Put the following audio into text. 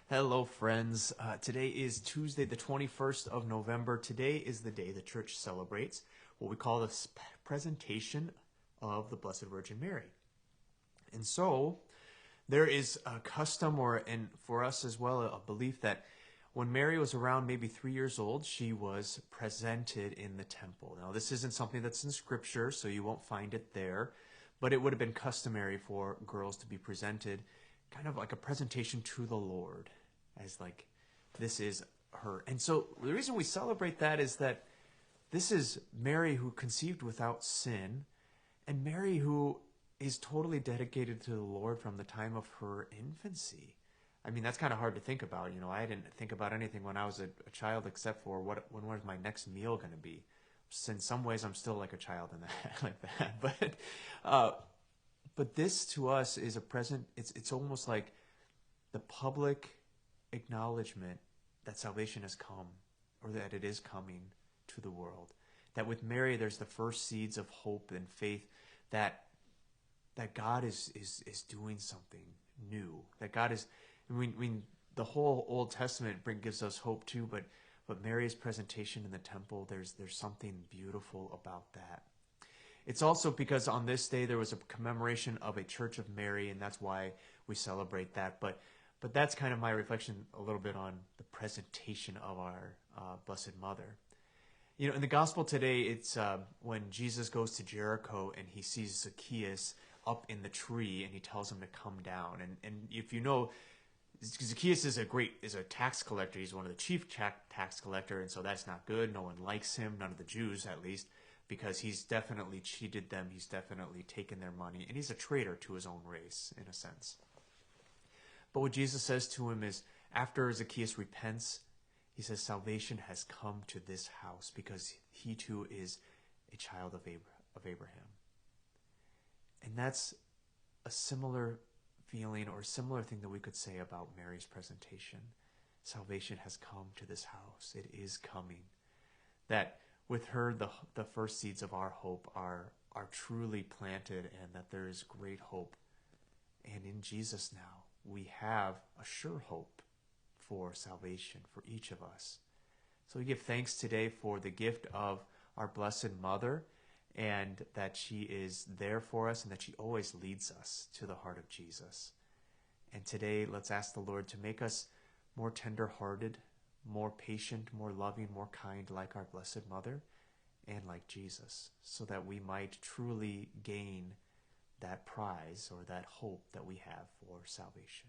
Hello, friends. Today is Tuesday, the 21st of November. Today is the day the church celebrates what we call the presentation of the Blessed Virgin Mary. And so there is a custom, and for us as well, a belief that when Mary was around maybe 3 years old, she was presented in the temple. Now, this isn't something that's in Scripture, so you won't find it there, but it would have been customary for girls to be presented kind of like a presentation to the Lord, as like, this is her. And so the reason we celebrate that is that this is Mary who conceived without sin, and Mary who is totally dedicated to the Lord from the time of her infancy. I mean, that's kind of hard to think about. You know, I didn't think about anything when I was a child except for when was my next meal going to be. In some ways, I'm still like a child in that, like that. But this to us is a present. It's almost like the public acknowledgement that salvation has come, or that it is coming to the world. That with Mary, there's the first seeds of hope and faith that God is doing something new. That God is, I mean the whole Old Testament gives us hope too, but Mary's presentation in the temple, there's something beautiful about that. It's also because on this day there was a commemoration of a Church of Mary, and that's why we celebrate that. But that's kind of my reflection a little bit on the presentation of our Blessed Mother. You know, in the gospel today, it's when Jesus goes to Jericho and he sees Zacchaeus up in the tree, and he tells him to come down. And if you know, Zacchaeus is a tax collector. He's one of the chief tax collector, and so that's not good. No one likes him, none of the Jews at least, because he's definitely cheated them. He's definitely taken their money, and he's a traitor to his own race in a sense. But what Jesus says to him is, after Zacchaeus repents, he says, salvation has come to this house because he too is a child of Abraham. And that's a similar feeling or similar thing that we could say about Mary's presentation. Salvation has come to this house. It is coming. That with her, the first seeds of our hope are truly planted, and that there is great hope. And in Jesus now, we have a sure hope for salvation for each of us. So we give thanks today for the gift of our Blessed Mother, and that she is there for us, and that she always leads us to the heart of Jesus. And today, let's ask the Lord to make us more tender-hearted, more patient, more loving, more kind, like our Blessed Mother, and like Jesus, so that we might truly gain that prize or that hope that we have for salvation.